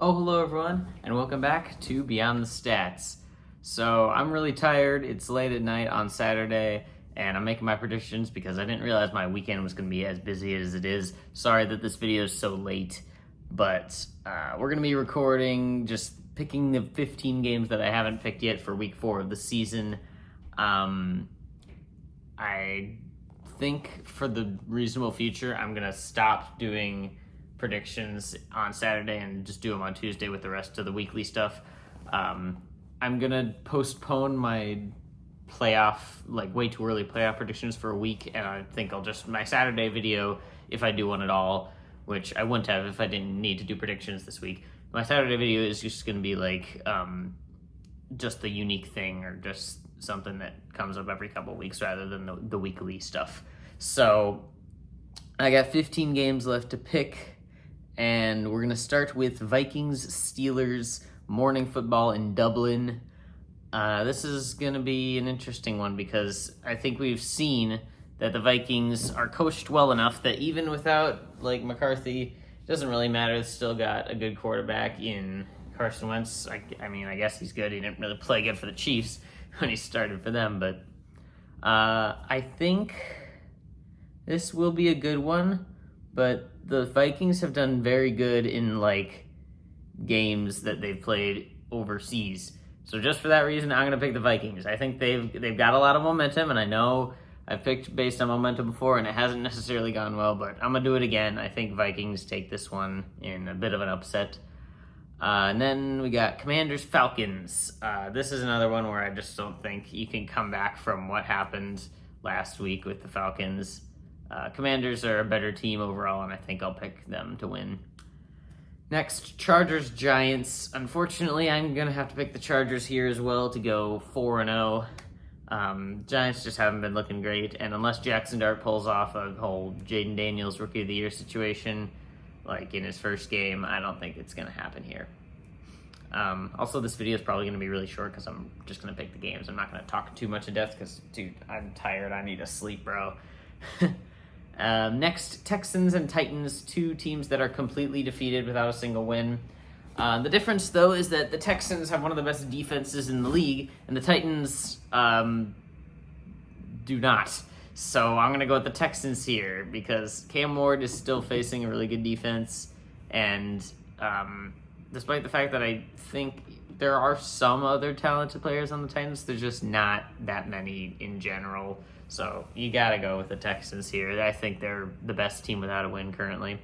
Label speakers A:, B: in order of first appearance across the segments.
A: Oh, hello everyone, and welcome back to Beyond the Stats. So, I'm really tired. It's late at night on Saturday, and I'm making my predictions because I didn't realize my weekend was going to be as busy as it is. Sorry that this video is so late, but we're going to be recording, just picking the 15 games that I haven't picked yet for week 4 of the season. I think for the reasonable future, I'm going to stop doing predictions on Saturday and just do them on Tuesday with the rest of the weekly stuff. I'm gonna postpone my playoff, like way too early playoff predictions for a week, and I think I'll just, my Saturday video, if I do one at all, which I wouldn't have if I didn't need to do predictions this week, my Saturday video is just gonna be like just the unique thing or just something that comes up every couple of weeks rather than the weekly stuff. So I got 15 games left to pick. And we're going to start with Vikings-Steelers morning football in Dublin. This is going to be an interesting one because I think we've seen that the Vikings are coached well enough that even without like McCarthy, it doesn't really matter. They still got a good quarterback in Carson Wentz. I mean, I guess he's good. He didn't really play good for the Chiefs when he started for them. But I think this will be a good one. But the Vikings have done very good in like games that they've played overseas. So just for that reason, I'm going to pick the Vikings. I think they've got a lot of momentum, and I know I've picked based on momentum before, and it hasn't necessarily gone well, but I'm going to do it again. I think Vikings take this one in a bit of an upset. And then we got Commanders-Falcons. This is another one where I just don't think you can come back from what happened last week with the Falcons. Commanders are a better team overall, and I think I'll pick them to win. Next, Chargers-Giants. Unfortunately, I'm going to have to pick the Chargers here as well to go 4-0. Giants just haven't been looking great, and unless Jackson Dart pulls off a whole Jaden Daniels Rookie of the Year situation, like in his first game, I don't think it's going to happen here. Also, this video is probably going to be really short because I'm just going to pick the games. I'm not going to talk too much in depth because, dude, I'm tired. I need to sleep, bro. Next, Texans and Titans, two teams that are completely defeated without a single win. The difference, though, is that the Texans have one of the best defenses in the league, and the Titans do not. So I'm going to go with the Texans here because Cam Ward is still facing a really good defense, and despite the fact that I think there are some other talented players on the Titans, there's just not that many in general. So you got to go with the Texans here. I think they're the best team without a win currently.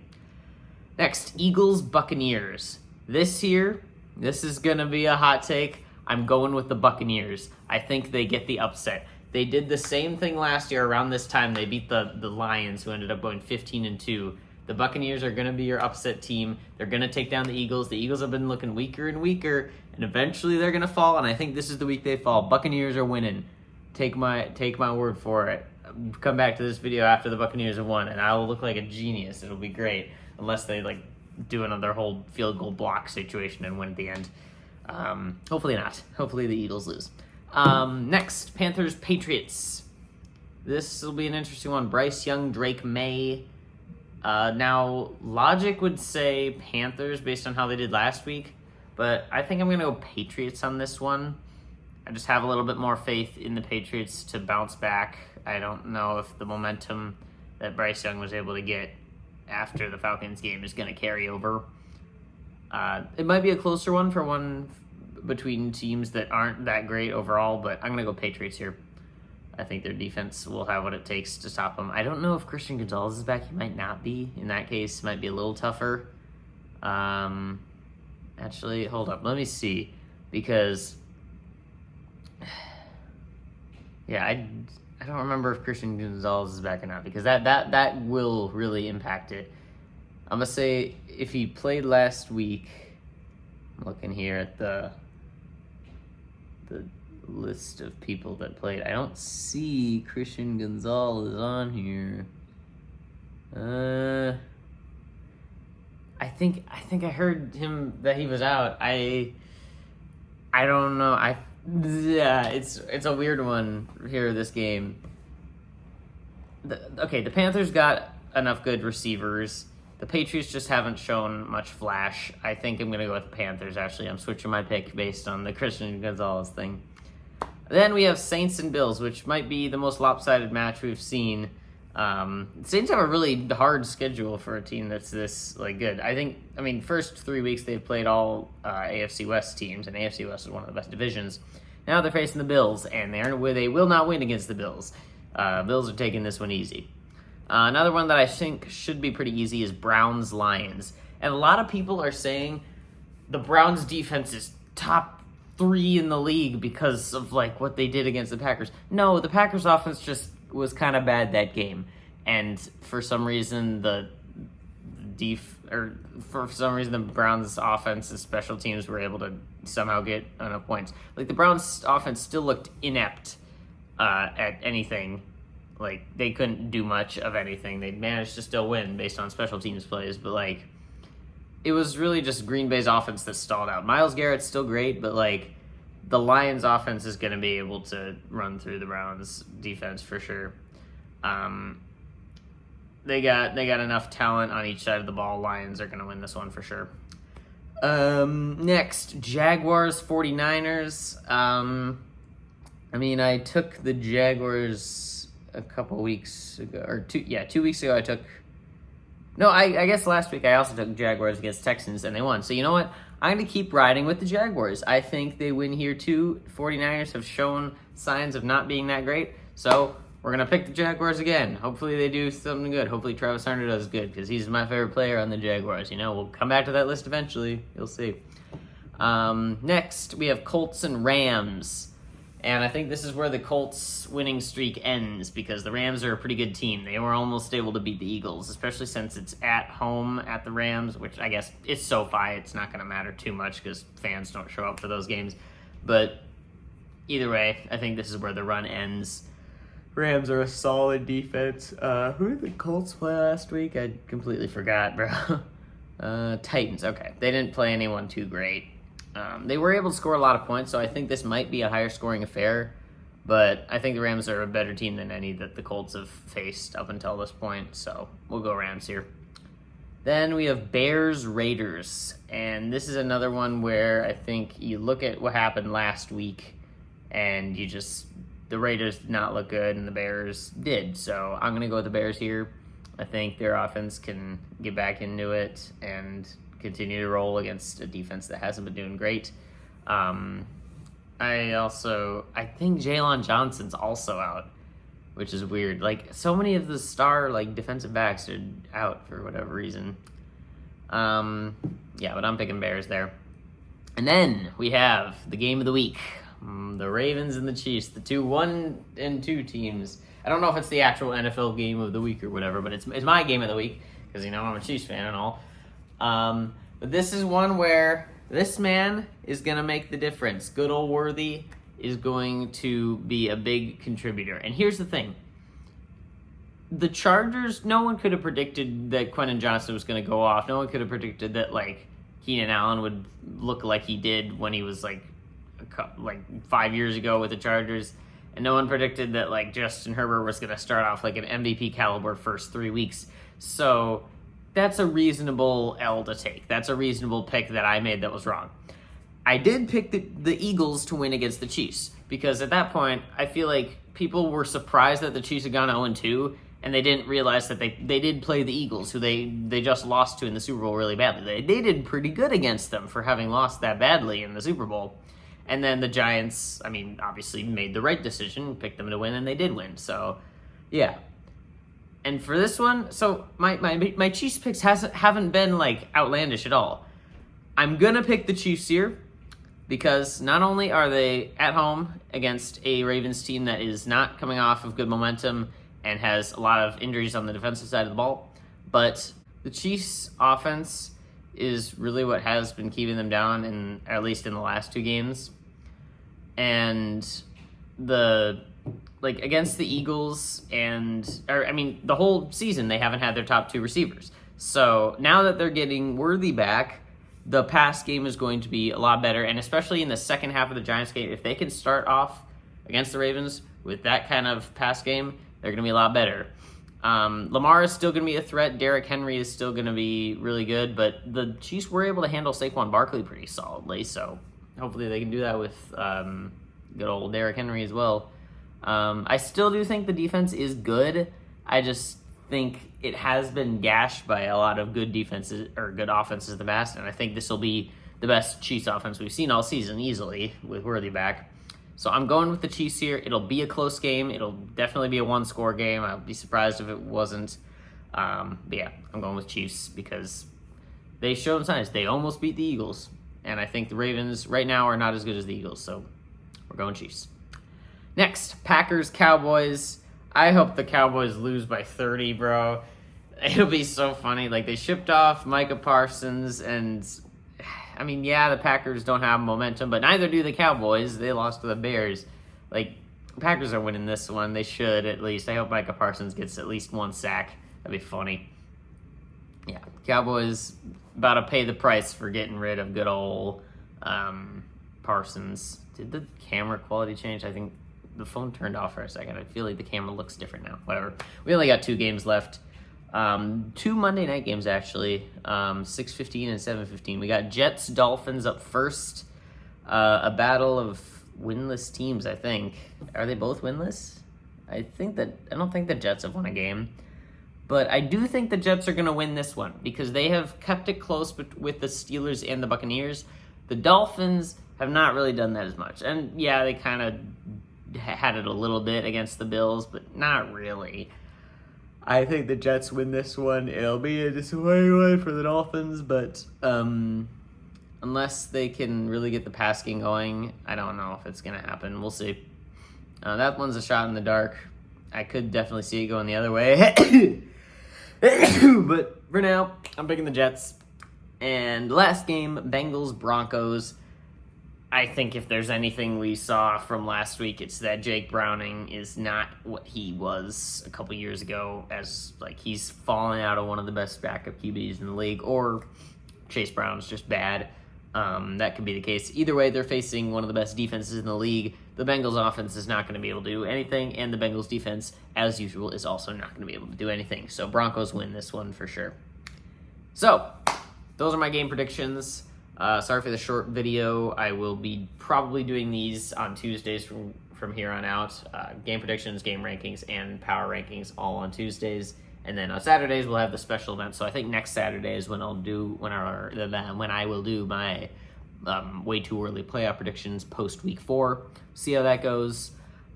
A: Next, Eagles-Buccaneers. This is going to be a hot take. I'm going with the Buccaneers. I think they get the upset. They did the same thing last year around this time. They beat the Lions, who ended up going 15-2. The Buccaneers are going to be your upset team. They're going to take down the Eagles. The Eagles have been looking weaker and weaker, and eventually they're going to fall, and I think this is the week they fall. Buccaneers are winning. Take my word for it. Come back to this video after the Buccaneers have won, and I will look like a genius. It'll be great, unless they like do another whole field goal block situation and win at the end. Hopefully not. Hopefully the Eagles lose. Next, Panthers-Patriots. This will be an interesting one. Bryce Young, Drake May. Now, logic would say Panthers based on how they did last week, but I think I'm going to go Patriots on this one. I just have a little bit more faith in the Patriots to bounce back. I don't know if the momentum that Bryce Young was able to get after the Falcons game is going to carry over. It might be a closer one for one between teams that aren't that great overall, but I'm going to go Patriots here. I think their defense will have what it takes to stop them. I don't know if Christian Gonzalez is back. He might not be. In that case, it might be a little tougher. Actually, hold up. Let me see. Because yeah, I don't remember if Christian Gonzalez is back or not, because that will really impact it. I'm going to say if he played last week, I'm looking here at the list of people that played. I don't see Christian Gonzalez on here. I think I heard him that he was out. I don't know. It's a weird one here, this game. The Panthers got enough good receivers The Patriots just haven't shown much flash. I think I'm going to go with the Panthers, actually. I'm switching my pick based on the Christian Gonzalez thing. Then we have Saints and Bills, which might be the most lopsided match we've seen. Saints have a really hard schedule for a team that's this good. First 3 weeks they've played all AFC West teams, and AFC West is one of the best divisions. Now they're facing the Bills, and they will not win against the Bills. Bills are taking this one easy. Another one that I think should be pretty easy is Browns-Lions. And a lot of people are saying the Browns defense is top 3 in the league because of what they did against the Packers. No, the Packers offense just was kind of bad that game. And for some reason the Browns offense and special teams were able to somehow get enough points. The Browns offense still looked inept at anything. They couldn't do much of anything. They managed to still win based on special teams plays, but it was really just Green Bay's offense that stalled out. Myles Garrett's still great, but the Lions offense is going to be able to run through the Browns defense for sure. They got enough talent on each side of the ball. Lions are going to win this one for sure. Next, Jaguars 49ers. I took the Jaguars a couple weeks ago, or 2 weeks ago I guess last week I also took Jaguars against Texans, and they won. So you know what? I'm going to keep riding with the Jaguars. I think they win here too. 49ers have shown signs of not being that great, so we're going to pick the Jaguars again. Hopefully they do something good. Hopefully Travis Hunter does good, because he's my favorite player on the Jaguars. We'll come back to that list eventually. You'll see. Next, we have Colts and Rams. And I think this is where the Colts winning streak ends, because the Rams are a pretty good team. They were almost able to beat the Eagles, especially since it's at home at the Rams, which I guess it's SoFi. It's not going to matter too much because fans don't show up for those games. But either way, I think this is where the run ends. Rams are a solid defense. Who did the Colts play last week? I completely forgot, bro. Titans. Okay. They didn't play anyone too great. They were able to score a lot of points, so I think this might be a higher scoring affair, but I think the Rams are a better team than any that the Colts have faced up until this point, so we'll go Rams here. Then we have Bears-Raiders, and this is another one where I think you look at what happened last week, and the Raiders did not look good, and the Bears did, so I'm going to go with the Bears here. I think their offense can get back into it and continue to roll against a defense that hasn't been doing great. I think Jalen Johnson's also out, which is weird. So many of the star defensive backs are out for whatever reason. But I'm picking Bears there. And then we have the game of the week. The Ravens and the Chiefs, the 1-2 teams. I don't know if it's the actual NFL game of the week or whatever, but it's my game of the week because I'm a Chiefs fan and all. But this is one where this man is going to make the difference. Good old Worthy is going to be a big contributor. And here's the thing. The Chargers, no one could have predicted that Quentin Johnson was going to go off. No one could have predicted that, Keenan Allen would look like he did when he was, 5 years ago with the Chargers. And no one predicted that, Justin Herbert was going to start off an MVP caliber first 3 weeks. So that's a reasonable L to take. That's a reasonable pick that I made that was wrong. I did pick the Eagles to win against the Chiefs, because at that point, I feel like people were surprised that the Chiefs had gone 0-2, and they didn't realize that they did play the Eagles, who they just lost to in the Super Bowl really badly. They did pretty good against them for having lost that badly in the Super Bowl. And then the Giants, obviously made the right decision, picked them to win, and they did win. So, yeah. And for this one, so my Chiefs picks haven't been outlandish at all. I'm gonna pick the Chiefs here because not only are they at home against a Ravens team that is not coming off of good momentum and has a lot of injuries on the defensive side of the ball, but the Chiefs' offense is really what has been keeping them down, at least in the last 2 games. And against the Eagles the whole season they haven't had their top 2 receivers. So now that they're getting Worthy back, the pass game is going to be a lot better, and especially in the second half of the Giants game, if they can start off against the Ravens with that kind of pass game, they're going to be a lot better. Lamar is still going to be a threat. Derrick Henry is still going to be really good, but the Chiefs were able to handle Saquon Barkley pretty solidly, so hopefully they can do that with good old Derrick Henry as well. I still do think the defense is good. I just think it has been gashed by a lot of good defenses or good offenses in the past, and I think this will be the best Chiefs offense we've seen all season easily with Worthy back. So I'm going with the Chiefs here. It'll be a close game. It'll definitely be a one-score game. I'd be surprised if it wasn't. But yeah, I'm going with Chiefs because they showed signs. They almost beat the Eagles. And I think the Ravens right now are not as good as the Eagles. So we're going Chiefs. Next, Packers-Cowboys. I hope the Cowboys lose by 30, bro. It'll be so funny. Like, they shipped off Micah Parsons and... I mean, yeah, the Packers don't have momentum, but neither do the Cowboys. They lost to the Bears. Like, the Packers are winning this one. They should, at least. I hope Micah Parsons gets at least one sack. That'd be funny. Yeah, Cowboys about to pay the price for getting rid of good old Parsons. Did the camera quality change? I think the phone turned off for a second. I feel like the camera looks different now. Whatever. We only got 2 games left. 2 Monday night games, actually, 6:15 and 7:15. We got Jets-Dolphins up first, a battle of winless teams, I think. Are they both winless? I don't think the Jets have won a game, but I do think the Jets are going to win this one because they have kept it close with the Steelers and the Buccaneers. The Dolphins have not really done that as much, and yeah, they kind of had it a little bit against the Bills, but not really. I think the Jets win this one. It'll be a disappointing one for the Dolphins, but unless they can really get the pass game going, I don't know if it's going to happen. We'll see. That one's a shot in the dark. I could definitely see it going the other way. But for now, I'm picking the Jets. And last game, Bengals-Broncos. I think if there's anything we saw from last week, it's that Jake Browning is not what he was a couple years ago, as like he's fallen out of one of the best backup QBs in the league, or Chase Brown's just bad. That could be the case. Either way, they're facing one of the best defenses in the league. The Bengals offense is not going to be able to do anything, and the Bengals defense, as usual, is also not going to be able to do anything. So Broncos win this one for sure. So those are my game predictions. Sorry for the short video. I will be probably doing these on Tuesdays from here on out. Game predictions, game rankings, and power rankings all on Tuesdays. And then on Saturdays we'll have the special event. So I think next Saturday is when I will do my way too early playoff predictions post week 4. See how that goes.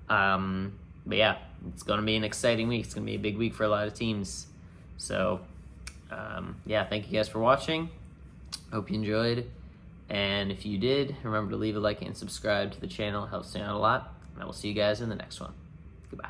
A: But yeah, it's going to be an exciting week. It's going to be a big week for a lot of teams. So yeah, thank you guys for watching. Hope you enjoyed, and if you did, remember to leave a like and subscribe to the channel. It helps me out a lot, and I will see you guys in the next one. Goodbye.